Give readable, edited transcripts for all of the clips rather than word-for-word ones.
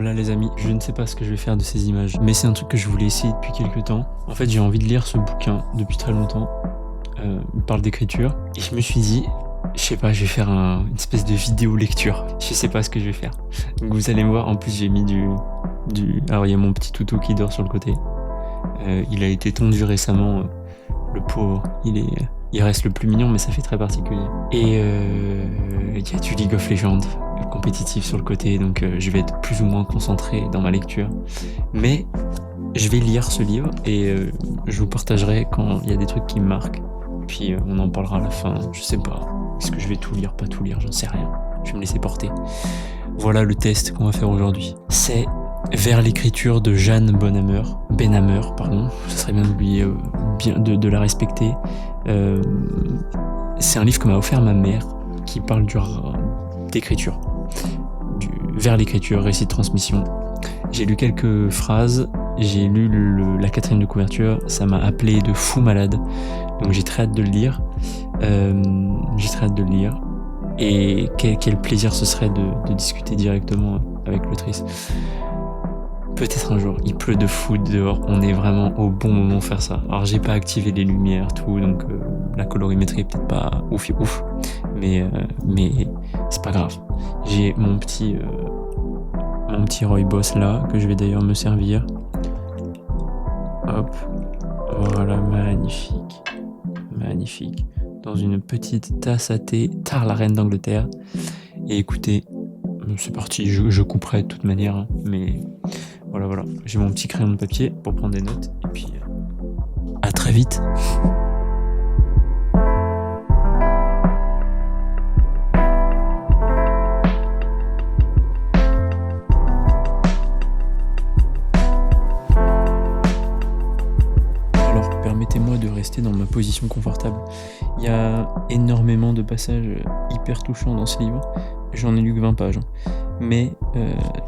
Voilà les amis, je ne sais pas ce que je vais faire de ces images, mais c'est un truc que je voulais essayer depuis quelques temps. En fait, j'ai envie de lire ce bouquin depuis très longtemps. Il parle d'écriture. Et je me suis dit, je sais pas, je vais faire une espèce de vidéo lecture. Je sais pas ce que je vais faire. Donc vous allez me voir, en plus j'ai mis Alors il y a mon petit toutou qui dort sur le côté. Il a été tondu récemment, le pauvre. Il reste le plus mignon, mais ça fait très particulier. Et il y a du League of Legends compétitif sur le côté, donc je vais être plus ou moins concentré dans ma lecture. Mais je vais lire ce livre et je vous partagerai quand il y a des trucs qui me marquent. Puis on en parlera à la fin, je sais pas. Est-ce que je vais tout lire, pas tout lire, j'en sais rien. Je vais me laisser porter. Voilà le test qu'on va faire aujourd'hui. C'est Vers l'écriture de Jeanne Benhammer, pardon. Ça serait bien d'oublier, de la respecter. C'est un livre que m'a offert ma mère qui parle d'écriture. Vers l'écriture, récit de transmission. J'ai lu quelques phrases, j'ai lu la 4e de couverture, ça m'a appelé de fou malade. Donc j'ai très hâte de le lire. Et quel plaisir ce serait de discuter directement avec l'autrice. Peut-être un jour, il pleut de fou dehors, on est vraiment au bon moment pour faire ça. Alors j'ai pas activé les lumières, tout, donc la colorimétrie est peut-être pas ouf, mais c'est pas grave. J'ai mon petit rooibos là, que je vais d'ailleurs me servir. Hop, voilà, magnifique. Dans une petite tasse à thé, tard la reine d'Angleterre. Et écoutez, c'est parti, je couperai de toute manière, hein, mais voilà. J'ai mon petit crayon de papier pour prendre des notes, et puis à très vite. Permettez-moi de rester dans ma position confortable. Il y a énormément de passages hyper touchants dans ce livre. J'en ai lu que 20 pages. Mais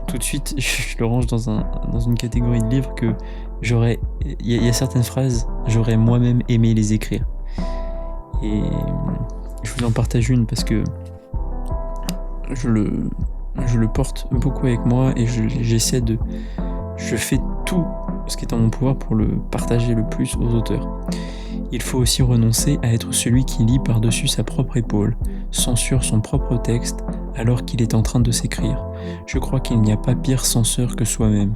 tout de suite, je le range dans une catégorie de livres que il y a certaines phrases, j'aurais moi-même aimé les écrire. Et je vous en partage une parce que je le porte beaucoup avec moi et je fais tout ce qui est en mon pouvoir pour le partager le plus aux auteurs. Il faut aussi renoncer à être celui qui lit par-dessus sa propre épaule, censure son propre texte alors qu'il est en train de s'écrire. Je crois qu'il n'y a pas pire censeur que soi-même.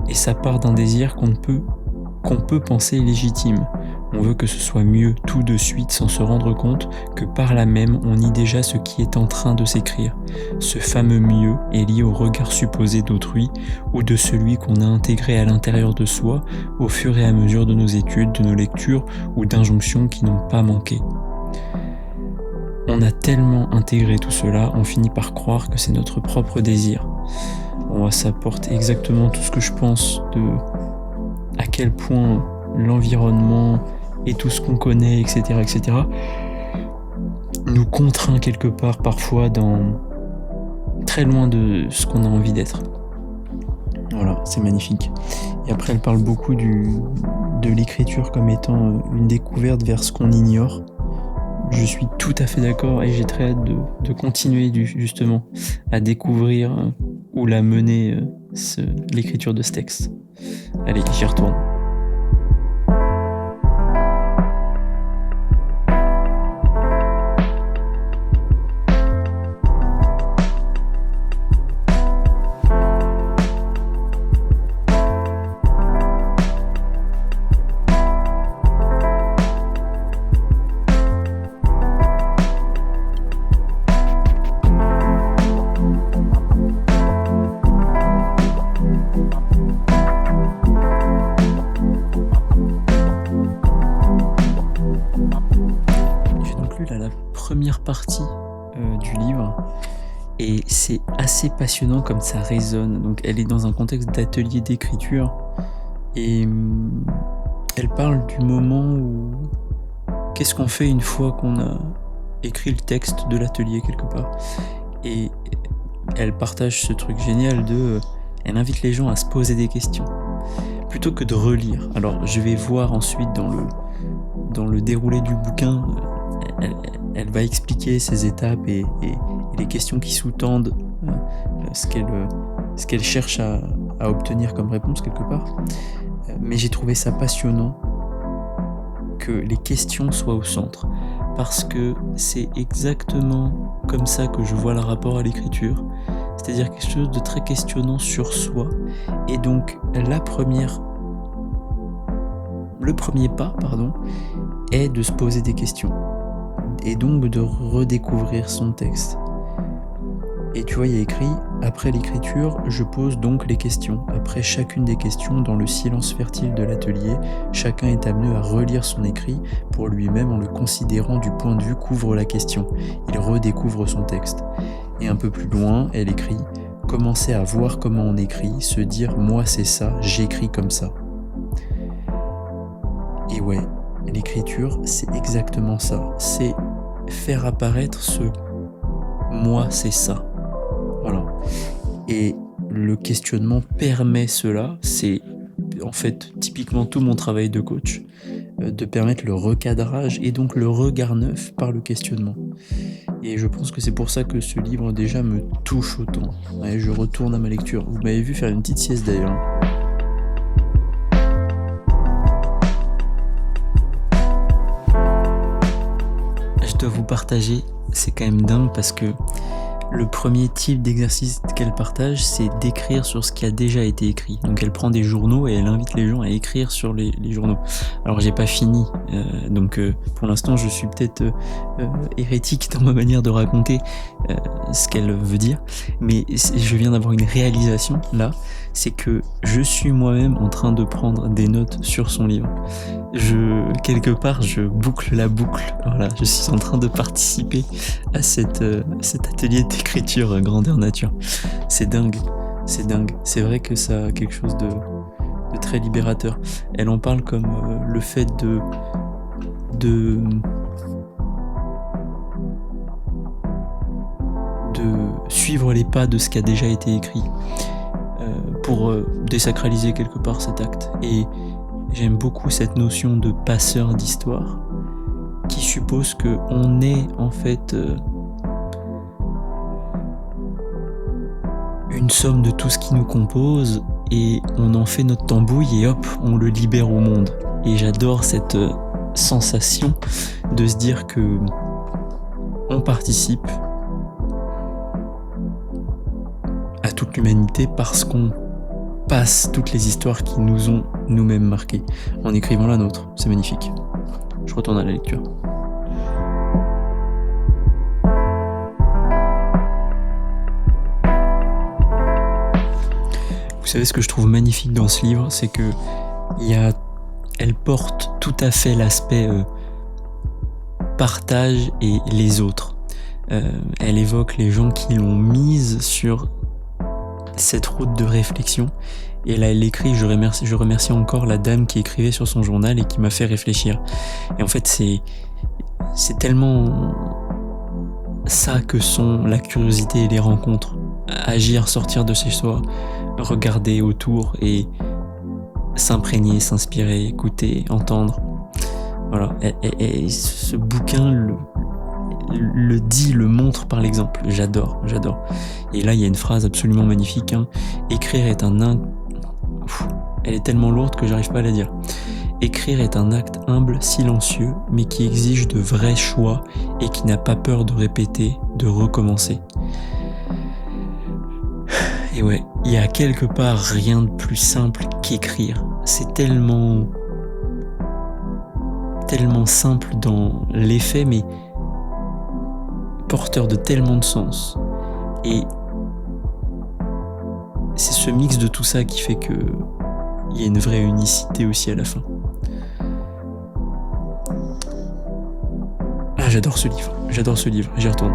Et ça part d'un désir qu'on peut penser légitime. On veut que ce soit mieux tout de suite sans se rendre compte que par là même on nie déjà ce qui est en train de s'écrire. Ce fameux mieux est lié au regard supposé d'autrui ou de celui qu'on a intégré à l'intérieur de soi au fur et à mesure de nos études, de nos lectures ou d'injonctions qui n'ont pas manqué. On a tellement intégré tout cela, on finit par croire que c'est notre propre désir. Ça porte exactement tout ce que je pense de à quel point l'environnement et tout ce qu'on connaît, etc., nous contraint quelque part parfois très loin de ce qu'on a envie d'être. Voilà, c'est magnifique. Et après, elle parle beaucoup de l'écriture comme étant une découverte vers ce qu'on ignore. Je suis tout à fait d'accord et j'ai très hâte de continuer justement à découvrir où l'a mené l'écriture de ce texte. Allez, j'y retourne. Première partie du livre et c'est assez passionnant comme ça résonne. Donc elle est dans un contexte d'atelier d'écriture et elle parle du moment où qu'est-ce qu'on fait une fois qu'on a écrit le texte de l'atelier quelque part, et elle partage ce truc génial elle invite les gens à se poser des questions plutôt que de relire. Alors je vais voir ensuite dans le déroulé du bouquin, elle va expliquer ses étapes et les questions qui sous-tendent ce ce qu'elle cherche à obtenir comme réponse quelque part. Mais j'ai trouvé ça passionnant que les questions soient au centre, parce que c'est exactement comme ça que je vois le rapport à l'écriture, c'est-à-dire quelque chose de très questionnant sur soi, et donc le premier pas, est de se poser des questions, et donc de redécouvrir son texte. Et tu vois, il y a écrit « Après l'écriture, je pose donc les questions. Après chacune des questions, dans le silence fertile de l'atelier, chacun est amené à relire son écrit pour lui-même en le considérant du point de vue qu'ouvre la question. Il redécouvre son texte. » Et un peu plus loin, elle écrit « Commencer à voir comment on écrit, se dire « Moi c'est ça, j'écris comme ça. » Et ouais, l'écriture, c'est exactement ça. C'est faire apparaître ce « Moi c'est ça ». Voilà. Et le questionnement permet cela. C'est en fait typiquement tout mon travail de coach, de permettre le recadrage et donc le regard neuf par le questionnement. Et je pense que c'est pour ça que ce livre déjà me touche autant. Ouais, je retourne à ma lecture. Vous m'avez vu faire une petite sieste d'ailleurs. Je dois vous partager, c'est quand même dingue parce que le premier type d'exercice qu'elle partage, c'est d'écrire sur ce qui a déjà été écrit. Donc elle prend des journaux et elle invite les gens à écrire sur les journaux. Alors j'ai pas fini, donc pour l'instant je suis peut-être hérétique dans ma manière de raconter ce qu'elle veut dire, mais je viens d'avoir une réalisation là, c'est que je suis moi-même en train de prendre des notes sur son livre. Quelque part, je boucle la boucle. Voilà, je suis en train de participer à cet atelier d'écriture grandeur nature. C'est dingue, c'est dingue. C'est vrai que ça a quelque chose de très libérateur. Elle en parle comme le fait de suivre les pas de ce qui a déjà été écrit pour désacraliser quelque part cet acte. Et j'aime beaucoup cette notion de passeur d'histoire qui suppose qu'on est en fait une somme de tout ce qui nous compose et on en fait notre tambouille et hop, on le libère au monde. Et j'adore cette sensation de se dire que on participe à toute l'humanité parce qu'on passe toutes les histoires qui nous ont nous-mêmes marqués en écrivant la nôtre. C'est magnifique. Je retourne à la lecture. Vous savez ce que je trouve magnifique dans ce livre, c'est que elle porte tout à fait l'aspect partage et les autres. Elle évoque les gens qui l'ont mise sur cette route de réflexion, et là elle écrit je remercie encore la dame qui écrivait sur son journal et qui m'a fait réfléchir. Et en fait c'est tellement ça que sont la curiosité et les rencontres. Agir, sortir de chez soi, regarder autour et s'imprégner, s'inspirer, écouter, entendre. Voilà. Et ce bouquin le dit, le montre par l'exemple. J'adore. Et là, il y a une phrase absolument magnifique. Écrire est elle est tellement lourde que j'arrive pas à la dire. Écrire est un acte humble, silencieux, mais qui exige de vrais choix et qui n'a pas peur de répéter, de recommencer. Et ouais, il y a quelque part rien de plus simple qu'écrire. C'est tellement simple dans l'effet, mais porteur de tellement de sens. Et c'est ce mix de tout ça qui fait que il y a une vraie unicité aussi à la fin. Ah, j'adore ce livre, j'y retourne.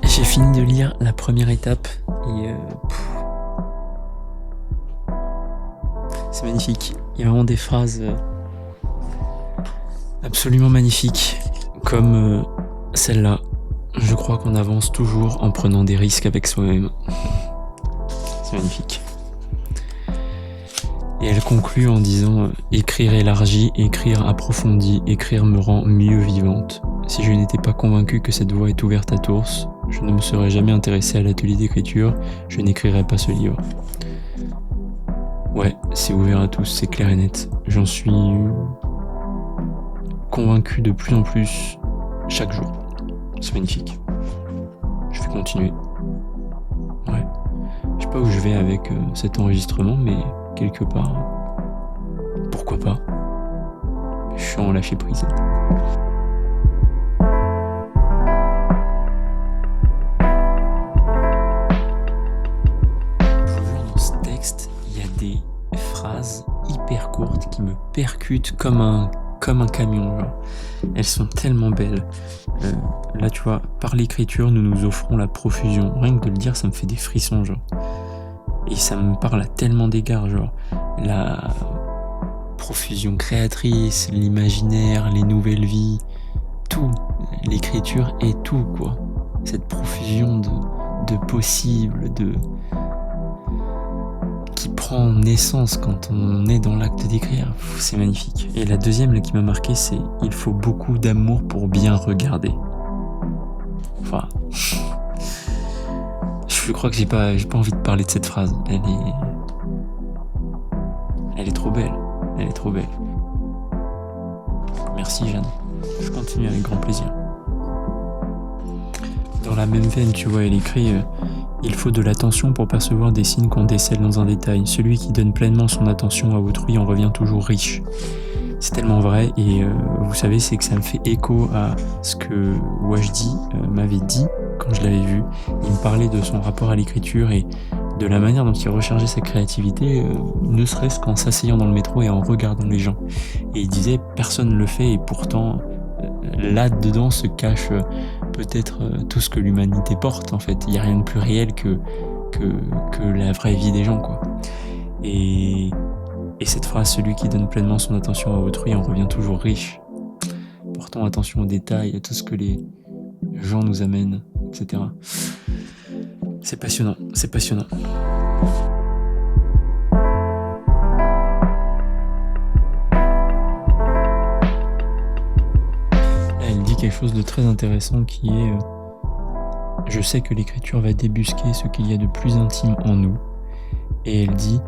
J'ai fini de lire la première étape et c'est magnifique. Il y a vraiment des phrases absolument magnifiques comme celle-là. Je crois qu'on avance toujours en prenant des risques avec soi-même. C'est magnifique. Et elle conclut en disant « Écrire élargi, écrire approfondi, écrire me rend mieux vivante. Si je n'étais pas convaincue que cette voie est ouverte à tous, je ne me serais jamais intéressée à l'atelier d'écriture, je n'écrirais pas ce livre. » Ouais, c'est ouvert à tous, c'est clair et net. J'en suis convaincu de plus en plus chaque jour. C'est magnifique. Je vais continuer. Ouais. Je sais pas où je vais avec cet enregistrement, mais quelque part, pourquoi pas. Je suis en lâcher prise. Dans ce texte, il y a des phrases hyper courtes qui me percutent comme un camion, genre. Elles sont tellement belles. Là, tu vois, par l'écriture, nous nous offrons la profusion. Rien que de le dire, ça me fait des frissons, genre. Et ça me parle à tellement d'égards, genre. La profusion créatrice, l'imaginaire, les nouvelles vies, tout. L'écriture est tout, quoi. Cette profusion de possibles, qui prend naissance quand on est dans l'acte d'écrire. C'est magnifique. Et la deuxième là, qui m'a marqué, c'est « Il faut beaucoup d'amour pour bien regarder ». Enfin, je crois que j'ai pas envie de parler de cette phrase. Elle est trop belle. Elle est trop belle. Merci Jeanne. Je continue avec grand plaisir. Dans la même veine, tu vois, elle écrit il faut de l'attention pour percevoir des signes qu'on décèle dans un détail. Celui qui donne pleinement son attention à autrui en revient toujours riche. » C'est tellement vrai, et vous savez, c'est que ça me fait écho à ce que Wajdi m'avait dit quand je l'avais vu. Il me parlait de son rapport à l'écriture et de la manière dont il rechargeait sa créativité, ne serait-ce qu'en s'asseyant dans le métro et en regardant les gens. Et il disait personne ne le fait, et pourtant là-dedans se cache peut-être tout ce que l'humanité porte, en fait. Il n'y a rien de plus réel que la vraie vie des gens, quoi. Et cette phrase, celui qui donne pleinement son attention à autrui en revient toujours riche. Portons attention aux détails, à tout ce que les gens nous amènent, etc. C'est passionnant, c'est passionnant. Elle dit quelque chose de très intéressant qui est je sais que l'écriture va débusquer ce qu'il y a de plus intime en nous. Et elle dit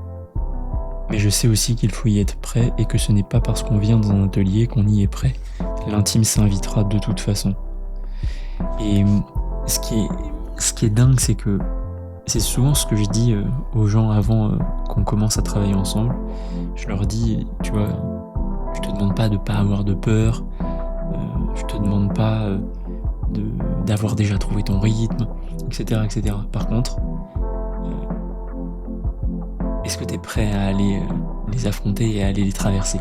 mais je sais aussi qu'il faut y être prêt et que ce n'est pas parce qu'on vient dans un atelier qu'on y est prêt. L'intime s'invitera de toute façon. Et ce qui est dingue, c'est que c'est souvent ce que je dis aux gens avant qu'on commence à travailler ensemble. Je leur dis, tu vois, je te demande pas de pas avoir de peur, je te demande pas d'avoir déjà trouvé ton rythme, etc. etc. Par contre, est-ce que tu es prêt à aller les affronter et à aller les traverser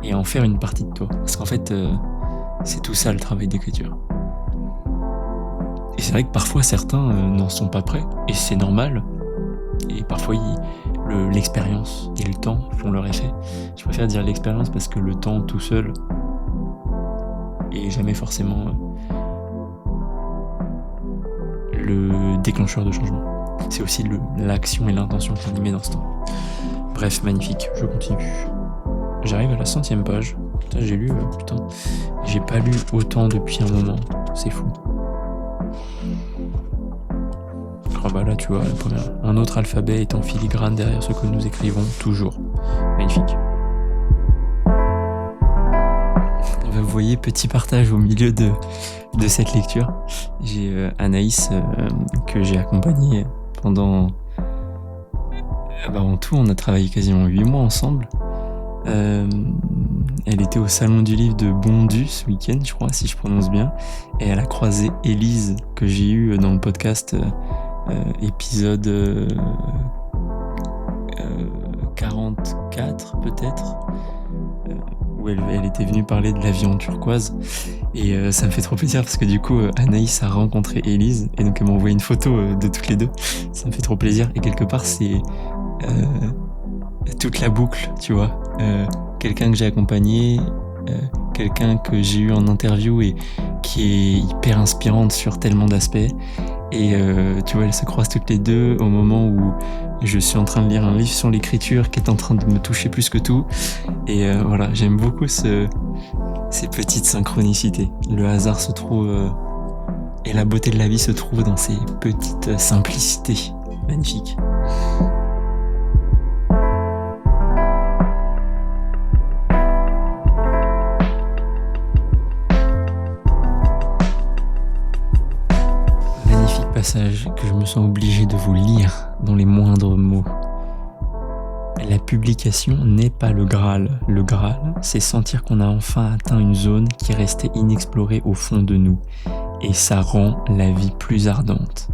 et à en faire une partie de toi? Parce qu'en fait, c'est tout ça le travail d'écriture. Et c'est vrai que parfois certains n'en sont pas prêts, et c'est normal. Et parfois l'expérience et le temps font leur effet. Je préfère dire l'expérience parce que le temps tout seul est jamais forcément le déclencheur de changement. C'est aussi l'action et l'intention qu'on y met dans ce temps. Bref, magnifique, je continue. J'arrive à la 100e page. Putain, j'ai lu, j'ai pas lu autant depuis un moment. C'est fou. Ah bah là, tu vois, la première. Un autre alphabet est en filigrane derrière ce que nous écrivons toujours. Magnifique. Vous voyez, petit partage au milieu de cette lecture. J'ai Anaïs que j'ai accompagnée pendant... en tout, on a travaillé quasiment 8 mois ensemble. Elle était au salon du livre de Bondu ce week-end, je crois, si je prononce bien. Et elle a croisé Élise, que j'ai eu dans le podcast épisode 44 peut-être, où elle était venue parler de la vie en turquoise. Et ça me fait trop plaisir parce que du coup Anaïs a rencontré Élise et donc elle m'a envoyé une photo de toutes les deux. Ça me fait trop plaisir et quelque part c'est toute la boucle, tu vois. Quelqu'un que j'ai accompagné, quelqu'un que j'ai eu en interview et qui est hyper inspirante sur tellement d'aspects. Et tu vois, elles se croisent toutes les deux au moment où je suis en train de lire un livre sur l'écriture qui est en train de me toucher plus que tout. Et voilà, j'aime beaucoup ces petites synchronicités. Le hasard se trouve et la beauté de la vie se trouve dans ces petites simplicités. Magnifique. Magnifique passage que je me sens obligé de vous lire dans les moindres mots. La publication n'est pas le Graal. Le Graal, c'est sentir qu'on a enfin atteint une zone qui restait inexplorée au fond de nous. Et ça rend la vie plus ardente.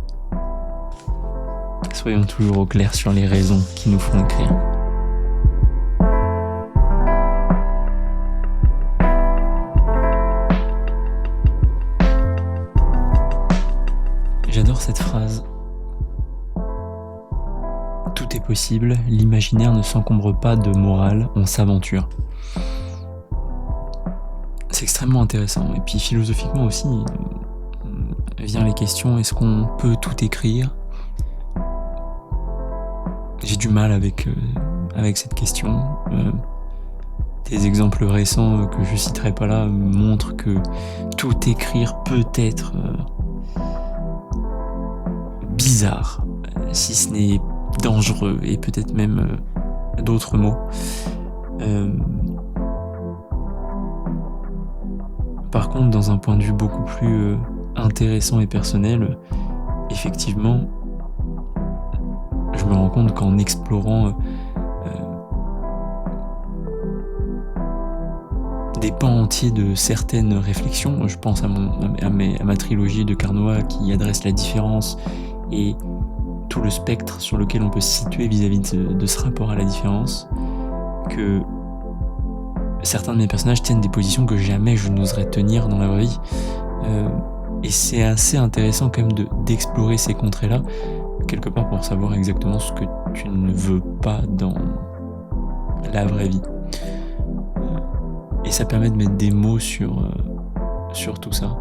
Soyons toujours au clair sur les raisons qui nous font écrire. J'adore cette phrase. Tout est possible, l'imaginaire ne s'encombre pas de morale, on s'aventure. C'est extrêmement intéressant. Et puis philosophiquement aussi, vient les questions, est-ce qu'on peut tout écrire ? J'ai du mal avec cette question. Des exemples récents que je citerai pas là montrent que tout écrire peut être bizarre, si ce n'est dangereux, et peut-être même d'autres mots. Par contre, dans un point de vue beaucoup plus intéressant et personnel, effectivement, je me rends compte qu'en explorant des pans entiers de certaines réflexions, je pense à ma trilogie de Carnoat qui adresse la différence et tout le spectre sur lequel on peut se situer vis-à-vis de ce rapport à la différence, que certains de mes personnages tiennent des positions que jamais je n'oserais tenir dans la vraie vie. Et c'est assez intéressant quand même d'explorer ces contrées-là, quelque part pour savoir exactement ce que tu ne veux pas dans la vraie vie. Et ça permet de mettre des mots sur tout ça.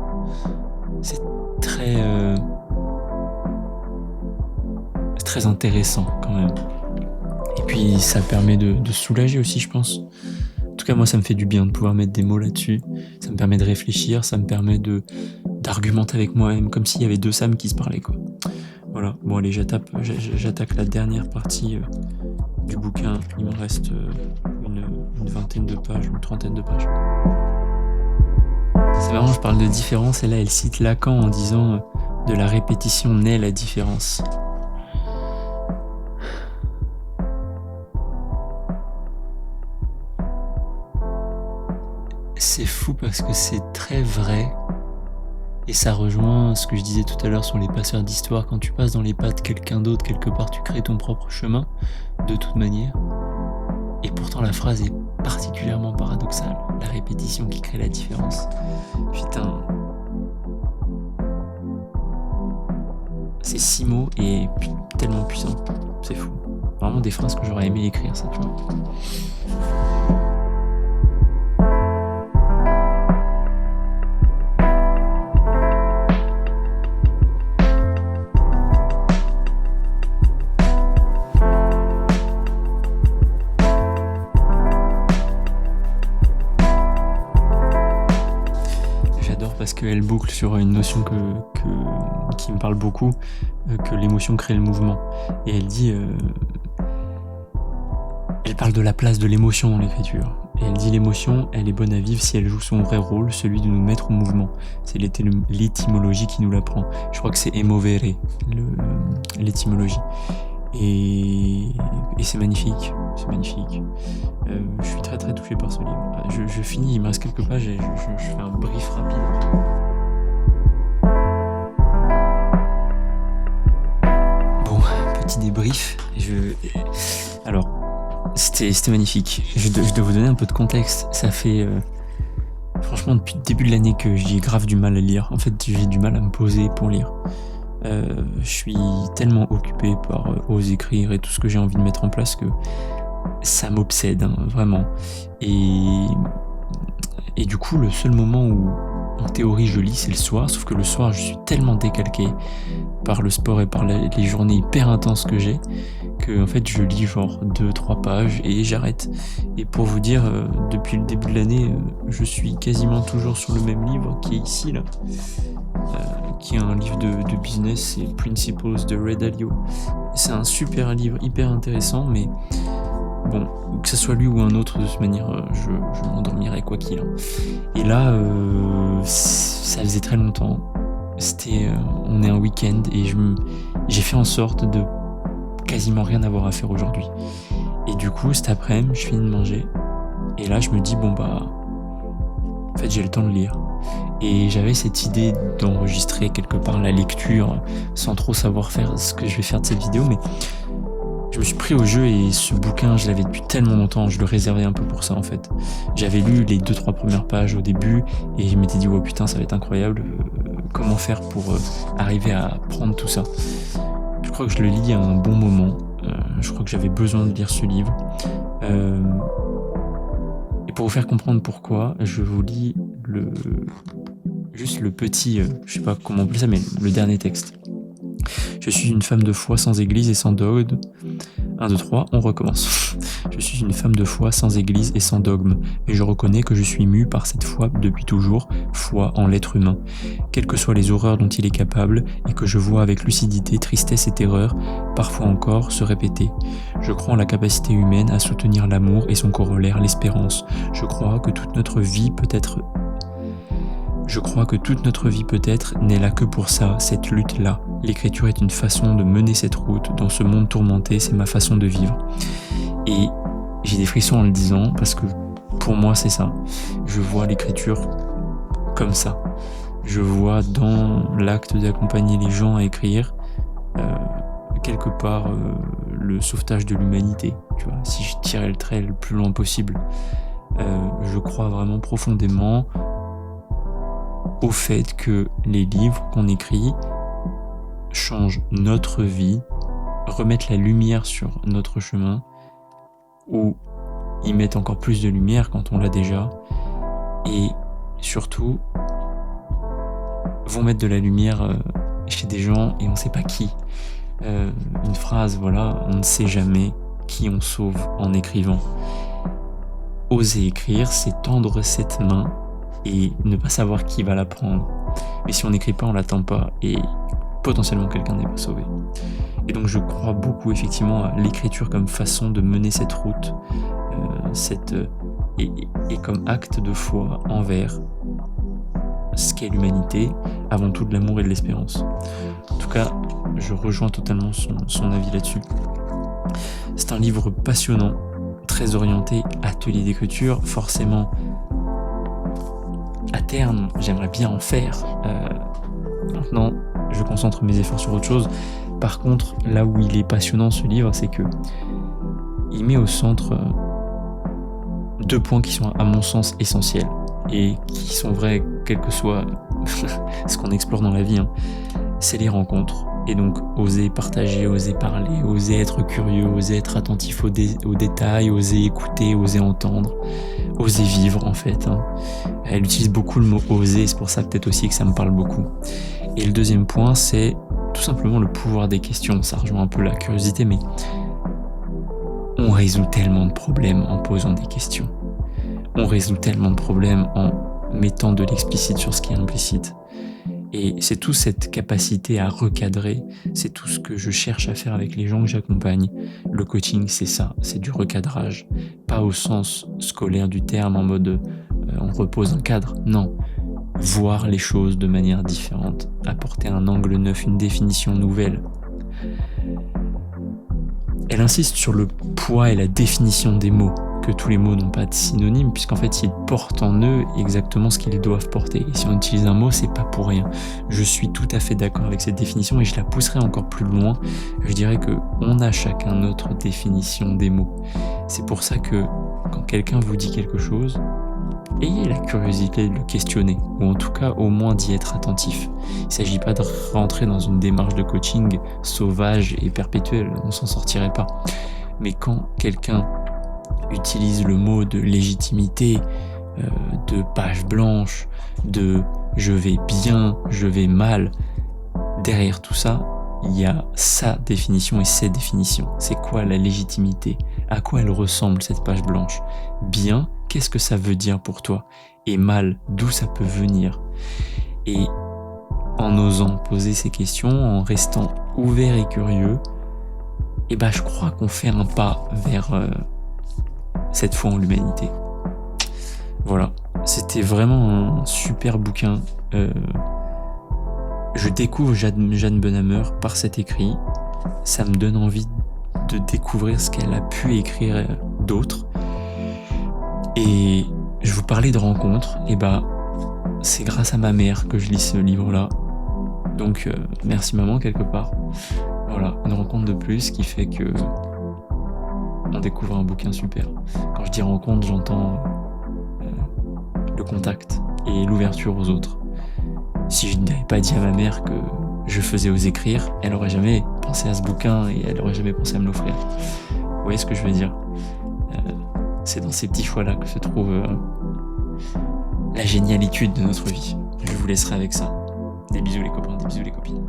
C'est très intéressant quand même. Et puis ça permet de se soulager aussi, je pense. En tout cas, moi, ça me fait du bien de pouvoir mettre des mots là-dessus. Ça me permet de réfléchir, ça me permet d'argumenter avec moi-même, comme s'il y avait deux Sam qui se parlaient, quoi. Voilà, bon allez, j'attaque la dernière partie du bouquin. Il me reste une vingtaine de pages, une trentaine de pages. C'est marrant, je parle de différence, et là elle cite Lacan en disant de la répétition naît la différence. C'est fou parce que c'est très vrai. Et ça rejoint ce que je disais tout à l'heure sur les passeurs d'histoire. Quand tu passes dans les pas de quelqu'un d'autre, quelque part, tu crées ton propre chemin, de toute manière. Et pourtant, la phrase est particulièrement paradoxale. La répétition qui crée la différence. Putain. C'est 6 mots et tellement puissant. C'est fou. Vraiment des phrases que j'aurais aimé écrire, ça, tu vois. Parce qu'elle boucle sur une notion qui me parle beaucoup, que l'émotion crée le mouvement. Et elle dit... elle parle de la place de l'émotion dans l'écriture. Et elle dit l'émotion, elle est bonne à vivre si elle joue son vrai rôle, celui de nous mettre au mouvement. C'est l'étymologie qui nous l'apprend. Je crois que c'est emovere, l'étymologie. Et c'est magnifique, c'est magnifique. Je suis très très touché par ce livre. Je finis, il me reste quelques pages et je fais un brief rapide. Bon, petit débrief. Alors, c'était magnifique. Je dois vous donner un peu de contexte. Ça fait franchement depuis le début de l'année que j'ai grave du mal à lire. En fait, j'ai du mal à me poser pour lire. Je suis tellement occupé par oser écrire et tout ce que j'ai envie de mettre en place que ça m'obsède, hein, vraiment. Et Et du coup, le seul moment où, en théorie, je lis, c'est le soir. Sauf que le soir, je suis tellement décalqué par le sport et par les journées hyper intenses que j'ai, que en fait, je lis genre 2-3 pages et j'arrête. Et pour vous dire, depuis le début de l'année, je suis quasiment toujours sur le même livre qui est ici, là. Qui est un livre de business, c'est Principles de Ray Dalio. C'est un super livre, hyper intéressant, mais bon, que ce soit lui ou un autre, de toute manière, je m'endormirai quoi qu'il en. Et là, ça faisait très longtemps. On est un week-end et j'ai fait en sorte de quasiment rien avoir à faire aujourd'hui. Et du coup, cet après-midi, je finis de manger. Et là, je me dis, bon bah, en fait, j'ai le temps de lire. Et j'avais cette idée d'enregistrer quelque part la lecture sans trop savoir faire ce que je vais faire de cette vidéo, mais je me suis pris au jeu et ce bouquin, je l'avais depuis tellement longtemps, je le réservais un peu pour ça en fait. J'avais lu les 2-3 premières pages au début et je m'étais dit, oh putain, ça va être incroyable, comment faire pour arriver à prendre tout ça. Je crois que je le lis à un bon moment, je crois que j'avais besoin de lire ce livre. Et pour vous faire comprendre pourquoi, je vous lis juste le petit, je sais pas comment on appelle ça, mais le dernier texte. Je suis une femme de foi sans église et sans dogme. 1, 2, 3, on recommence. Je suis une femme de foi sans église et sans dogme, mais je reconnais que je suis mue par cette foi depuis toujours, foi en l'être humain, quelles que soient les horreurs dont il est capable, et que je vois avec lucidité, tristesse et terreur, parfois encore, se répéter. Je crois en la capacité humaine à soutenir l'amour et son corollaire, l'espérance. Je crois que toute notre vie peut être n'est là que pour ça, cette lutte-là. L'écriture est une façon de mener cette route. Dans ce monde tourmenté, c'est ma façon de vivre. Et j'ai des frissons en le disant, parce que pour moi, c'est ça. Je vois l'écriture comme ça. Je vois dans l'acte d'accompagner les gens à écrire, quelque part, le sauvetage de l'humanité. Tu vois, si je tirais le trait le plus loin possible, je crois vraiment profondément au fait que les livres qu'on écrit changent notre vie, remettent la lumière sur notre chemin, ou y mettent encore plus de lumière quand on l'a déjà, et surtout vont mettre de la lumière chez des gens et on ne sait pas qui. Une phrase, voilà, on ne sait jamais qui on sauve en écrivant. Oser écrire, c'est tendre cette main et ne pas savoir qui va la prendre. Mais si on n'écrit pas, on l'attend pas et potentiellement quelqu'un n'est pas sauvé. Et donc je crois beaucoup effectivement à l'écriture comme façon de mener cette route, et comme acte de foi envers ce qu'est l'humanité, avant tout de l'amour et de l'espérance. En tout cas, je rejoins totalement son avis là-dessus. C'est un livre passionnant, très orienté atelier d'écriture, forcément. À terme, j'aimerais bien en faire. Maintenant, je concentre mes efforts sur autre chose. Par contre, là où il est passionnant ce livre, c'est que il met au centre 2 points qui sont à mon sens essentiels et qui sont vrais quel que soit ce qu'on explore dans la vie. C'est les rencontres. Et donc, oser partager, oser parler, oser être curieux, oser être attentif aux détails, oser écouter, oser entendre, oser vivre en fait. Elle utilise beaucoup le mot oser, c'est pour ça peut-être aussi que ça me parle beaucoup. Et le deuxième point, c'est tout simplement le pouvoir des questions. Ça rejoint un peu la curiosité, mais on résout tellement de problèmes en posant des questions. On résout tellement de problèmes en mettant de l'explicite sur ce qui est implicite. Et c'est toute cette capacité à recadrer, c'est tout ce que je cherche à faire avec les gens que j'accompagne. Le coaching, c'est ça, c'est du recadrage. Pas au sens scolaire du terme, en mode on repose un cadre, non. Voir les choses de manière différente, apporter un angle neuf, une définition nouvelle. Elle insiste sur le poids et la définition des mots, que tous les mots n'ont pas de synonyme, puisqu'en fait ils portent en eux exactement ce qu'ils doivent porter. Et si on utilise un mot, c'est pas pour rien. Je suis tout à fait d'accord avec cette définition et je la pousserai encore plus loin. Je dirais que on a chacun notre définition des mots. C'est pour ça que quand quelqu'un vous dit quelque chose, ayez la curiosité de le questionner, ou en tout cas au moins d'y être attentif. Il ne s'agit pas de rentrer dans une démarche de coaching sauvage et perpétuelle, on s'en sortirait pas. Mais quand quelqu'un utilise le mot de légitimité de pages blanches, de je vais bien, je vais mal. Derrière tout ça, il y a sa définition et ses définitions. C'est quoi la légitimité? À quoi elle ressemble cette page blanche? Bien, qu'est-ce que ça veut dire pour toi? Et mal, d'où ça peut venir? Et en osant poser ces questions, en restant ouvert et curieux, je crois qu'on fait un pas vers cette foi en l'humanité. Voilà, c'était vraiment un super bouquin. Je découvre Jeanne Benhammer par cet écrit. Ça me donne envie de découvrir ce qu'elle a pu écrire d'autre. Et je vous parlais de rencontres, c'est grâce à ma mère que je lis ce livre-là. Donc merci maman quelque part. Voilà, une rencontre de plus qui fait que on découvre un bouquin super. Quand je dis rencontre, j'entends le contact et l'ouverture aux autres. Si je n'avais pas dit à ma mère que je faisais aux écrire, elle aurait jamais pensé à ce bouquin et elle aurait jamais pensé à me l'offrir. Vous voyez ce que je veux dire? C'est dans ces petits choix-là que se trouve la génialitude de notre vie. Je vous laisserai avec ça. Des bisous les copains, des bisous les copines.